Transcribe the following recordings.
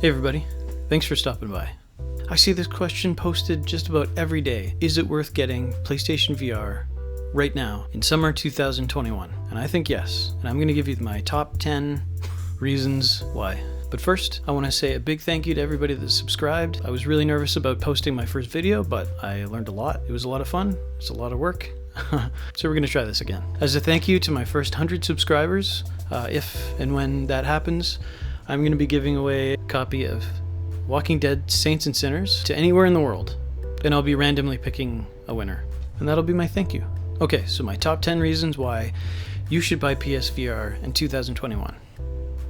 Hey everybody, thanks for stopping by. I see this question posted just about every day. Is it worth getting PlayStation VR right now in summer 2021? And I think yes, and I'm going to give you my top 10 reasons why. But first, I want to say a big thank you to everybody that subscribed. I was really nervous about posting my first video, but I learned a lot. It was a lot of fun. It's a lot of work. So we're going to try this again. As a thank you to my first 100 subscribers, if and when that happens, I'm going to be giving away a copy of Walking Dead Saints and Sinners to anywhere in the world. And I'll be randomly picking a winner. And that'll be my thank you. Okay, so my top 10 reasons why you should buy PSVR in 2021.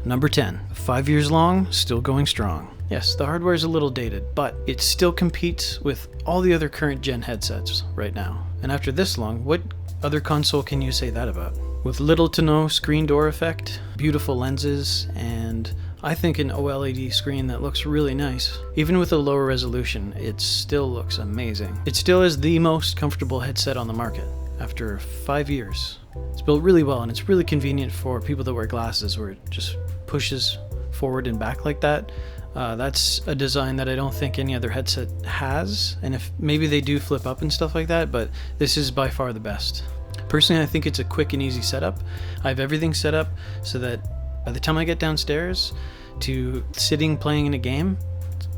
Number 10, 5 years long, still going strong. Yes, the hardware is a little dated, but it still competes with all the other current gen headsets right now. And after this long, what other console can you say that about? With little to no screen door effect, beautiful lenses, and I think an OLED screen that looks really nice. Even with a lower resolution, it still looks amazing. It still is the most comfortable headset on the market after 5 years. It's built really well, and it's really convenient for people that wear glasses where it just pushes forward and back like that. That's a design that I don't think any other headset has, and if maybe they do flip up and stuff like that, but this is by far the best. Personally, I think it's a quick and easy setup. I have everything set up so that by the time I get downstairs to sitting playing in a game,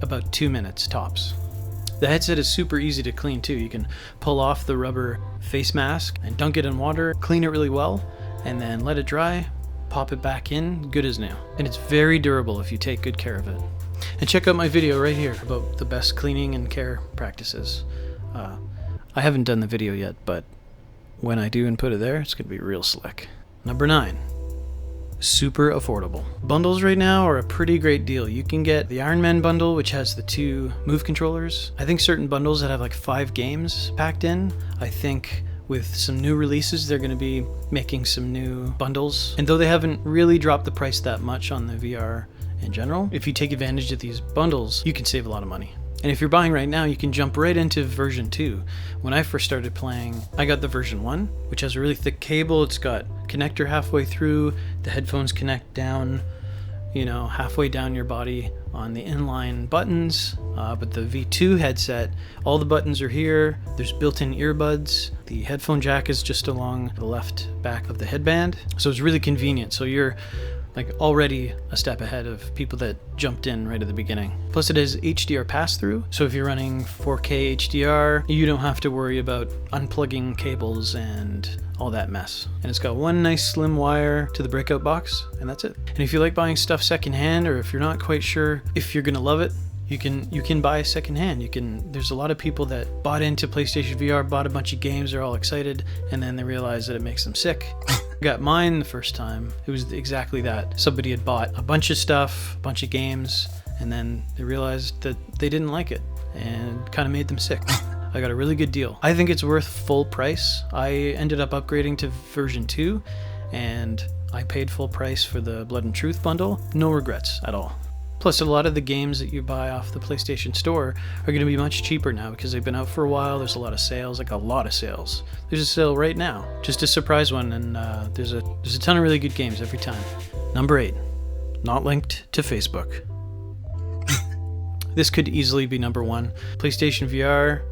about 2 minutes tops. The headset is super easy to clean too. You can pull off the rubber face mask and dunk it in water, clean it really well, and then let it dry, pop it back in, good as new. And it's very durable if you take good care of it. And check out my video right here about the best cleaning and care practices. I haven't done the video yet, but when I do and put it there, it's going to be real slick. Number 9. Super affordable. Bundles right now are a pretty great deal. You can get the Iron Man bundle, which has the 2 Move controllers. I think certain bundles that have like 5 games packed in. I think with some new releases, they're going to be making some new bundles. And though they haven't really dropped the price that much on the VR in general, if you take advantage of these bundles, you can save a lot of money. And if you're buying right now, you can jump right into version 2. When I first started playing, I got the version 1, which has a really thick cable. It's got connector halfway through. The headphones connect down, halfway down your body on the inline buttons. But the V2 headset, all the buttons are here. There's built-in earbuds. The headphone jack is just along the left back of the headband. So it's really convenient. So you're like already a step ahead of people that jumped in right at the beginning. Plus it has HDR pass-through, so if you're running 4K HDR, you don't have to worry about unplugging cables and all that mess. And it's got one nice slim wire to the breakout box, and that's it. And if you like buying stuff secondhand, or if you're not quite sure if you're gonna love it, you can buy secondhand. There's a lot of people that bought into PlayStation VR, bought a bunch of games, they're all excited, and then they realize that it makes them sick. Got mine the first time. It was exactly that. Somebody had bought a bunch of stuff, a bunch of games, and then they realized that they didn't like it and kind of made them sick. I got a really good deal. I think it's worth full price. I ended up upgrading to version 2, and I paid full price for the Blood and Truth bundle. No regrets at all. Plus, a lot of the games that you buy off the PlayStation Store are going to be much cheaper now because they've been out for a while. There's a lot of sales, like a lot of sales. There's a sale right now, just a surprise one, and there's a ton of really good games every time. Number 8, not linked to Facebook. This could easily be number 1. PlayStation VR,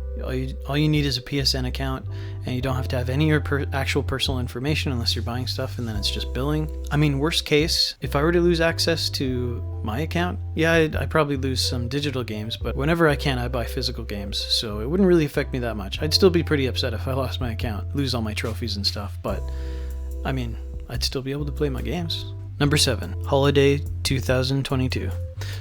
all you need is a PSN account, and you don't have to have any of your actual personal information unless you're buying stuff, and then it's just billing. I mean, worst case, if I were to lose access to my account, yeah, I'd probably lose some digital games, but whenever I can, I buy physical games, so it wouldn't really affect me that much. I'd still be pretty upset if I lost my account, lose all my trophies and stuff, but I mean, I'd still be able to play my games. Number 7, Holiday 2022.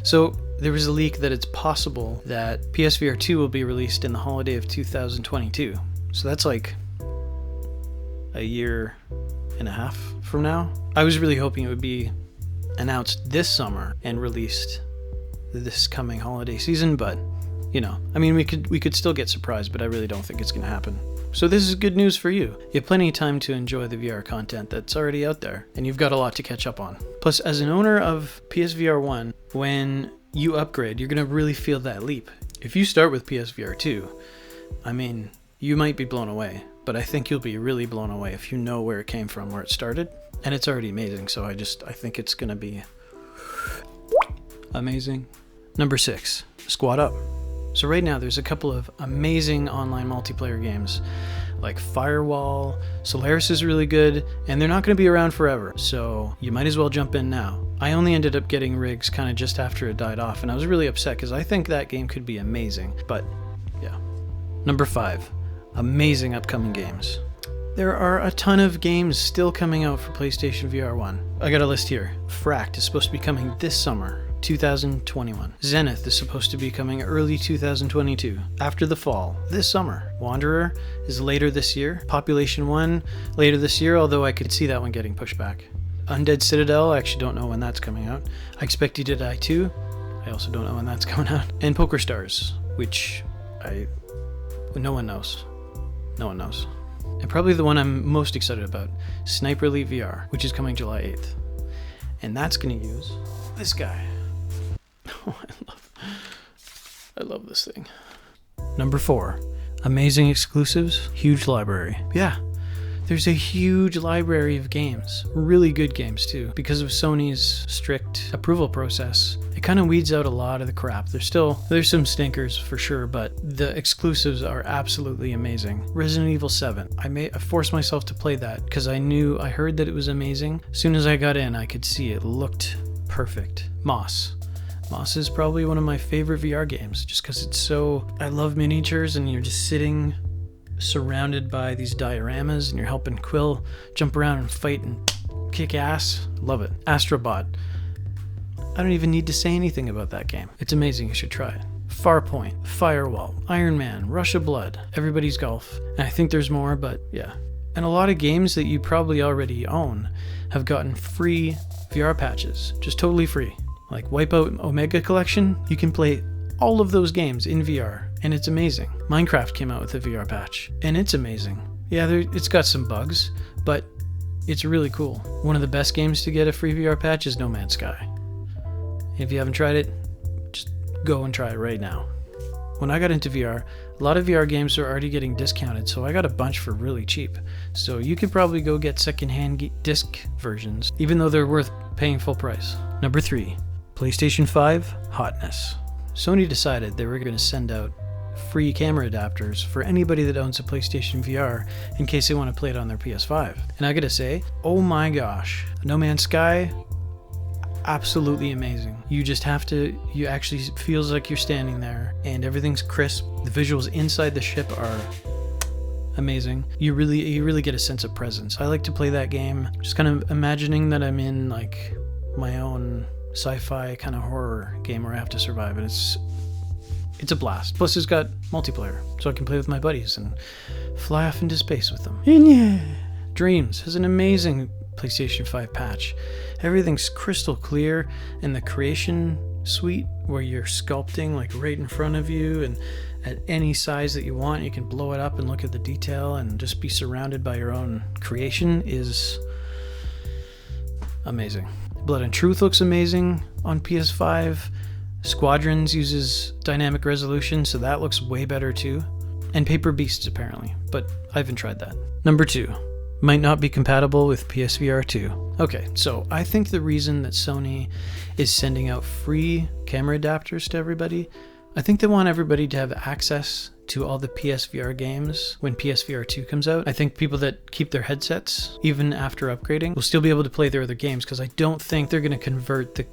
So there was a leak that it's possible that PSVR2 will be released in the holiday of 2022. So that's like a year and a half from now. I was really hoping it would be announced this summer and released this coming holiday season, but I mean, we could still get surprised, but I really don't think it's going to happen. So this is good news for you. You have plenty of time to enjoy the VR content that's already out there, and you've got a lot to catch up on. Plus, as an owner of PSVR 1, when you upgrade, you're going to really feel that leap. If you start with PSVR 2, I mean, you might be blown away, but I think you'll be really blown away if you know where it came from, where it started, and it's already amazing, so I think it's going to be amazing. Number 6, Squad Up. So right now there's a couple of amazing online multiplayer games like Firewall. Solaris is really good, and they're not going to be around forever, so you might as well jump in now. I only ended up getting rigs kind of just after it died off, and I was really upset because I think that game could be amazing, but yeah. Number 5, amazing upcoming games. There are a ton of games still coming out for PlayStation VR 1. I got a list here. Fract is supposed to be coming this summer, 2021. Zenith is supposed to be coming early 2022, after the fall, this summer. Wanderer is later this year. Population 1 later this year, although I could see that one getting pushed back. Undead Citadel, I actually don't know when that's coming out. I Expect You to Die 2, I also don't know when that's coming out. And Poker Stars, which no one knows. No one knows. And probably the one I'm most excited about, Sniper Elite VR, which is coming July 8th. And that's going to use this guy. Oh, I love this thing. Number 4, amazing exclusives, huge library. Yeah, there's a huge library of games, really good games too. Because of Sony's strict approval process, it kind of weeds out a lot of the crap. There's some stinkers for sure, but the exclusives are absolutely amazing. Resident Evil 7, I forced myself to play that because I heard that it was amazing. As soon as I got in, I could see it looked perfect. Moss is probably one of my favorite VR games just because I love miniatures and you're just sitting surrounded by these dioramas and you're helping Quill jump around and fight and kick ass. Love it. Astrobot. I don't even need to say anything about that game. It's amazing, you should try it. Farpoint, Firewall, Iron Man, Rush of Blood, Everybody's Golf. And I think there's more, but yeah. And a lot of games that you probably already own have gotten free VR patches, just totally free. Like Wipeout Omega Collection, you can play all of those games in VR, and it's amazing. Minecraft came out with a VR patch, and it's amazing. Yeah, it's got some bugs, but it's really cool. One of the best games to get a free VR patch is No Man's Sky. If you haven't tried it, just go and try it right now. When I got into VR, a lot of VR games are already getting discounted, so I got a bunch for really cheap. So you could probably go get secondhand disc versions, even though they're worth paying full price. Number 3, PlayStation 5 Hotness. Sony decided they were going to send out free camera adapters for anybody that owns a PlayStation VR in case they want to play it on their PS5. And I gotta say, oh my gosh, No Man's Sky, absolutely amazing. You actually feels like you're standing there and everything's crisp. The visuals inside the ship are amazing. You really get a sense of presence. I like to play that game just kind of imagining that I'm in like my own sci-fi kind of horror game where I have to survive, and it's a blast. Plus it's got multiplayer, so I can play with my buddies and fly off into space with them. And yeah, Dreams has an amazing PlayStation 5 patch. Everything's crystal clear, and the creation suite where you're sculpting like right in front of you and at any size that you want, you can blow it up and look at the detail and just be surrounded by your own creation is amazing. Blood and Truth looks amazing on PS5. Squadrons uses dynamic resolution, so that looks way better too. And Paper Beasts apparently, but I haven't tried that. Number 2, might not be compatible with PSVR 2. Okay, so I think the reason that Sony is sending out free camera adapters to everybody, I think they want everybody to have access to all the PSVR games when PSVR 2 comes out. I think people that keep their headsets, even after upgrading, will still be able to play their other games, because I don't think they're going to convert the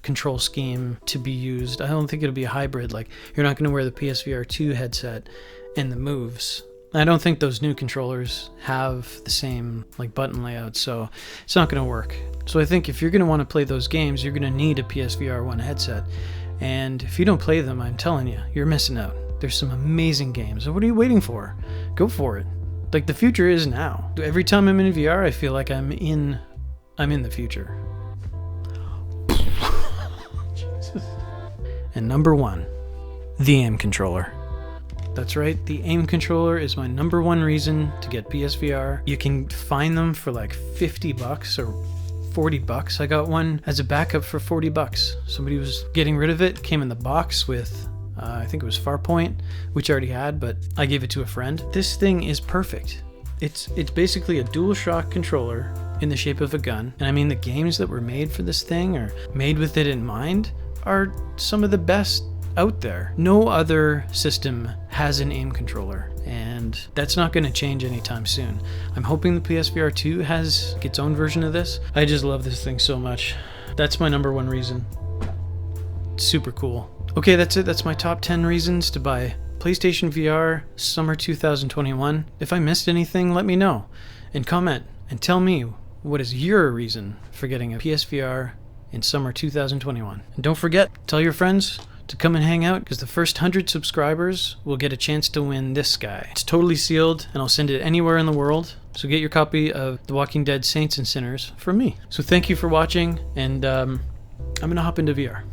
control scheme to be used. I don't think it'll be a hybrid, like you're not going to wear the PSVR 2 headset and the moves. I don't think those new controllers have the same like button layout, so it's not going to work. So I think if you're going to want to play those games, you're going to need a PSVR 1 headset. And if you don't play them, I'm telling you, you're missing out. There's some amazing games. So what are you waiting for? Go for it. Like, the future is now. Every time I'm in VR, I feel like I'm in the future. Jesus. And number 1, the aim controller. That's right, the aim controller is my number 1 reason to get PSVR. You can find them for like $50 or $40. I got one as a backup for $40. Somebody was getting rid of it, came in the box with I think it was Farpoint, which I already had, but I gave it to a friend. This thing is perfect. It's basically a DualShock controller in the shape of a gun. And I mean, the games that were made for this thing are made with it in mind. are some of the best out there. No other system has an aim controller, and that's not going to change anytime soon. I'm hoping the PSVR 2 has its own version of this. I just love this thing so much. That's my number one reason. It's super cool. Okay, that's it. That's my top 10 reasons to buy PlayStation VR summer 2021. If I missed anything, let me know and comment and tell me what is your reason for getting a PSVR in summer 2021. And don't forget, tell your friends to come and hang out, because the first 100 subscribers will get a chance to win this guy. It's totally sealed, and I'll send it anywhere in the world. So get your copy of The Walking Dead Saints and Sinners from me. So thank you for watching, and I'm gonna hop into VR.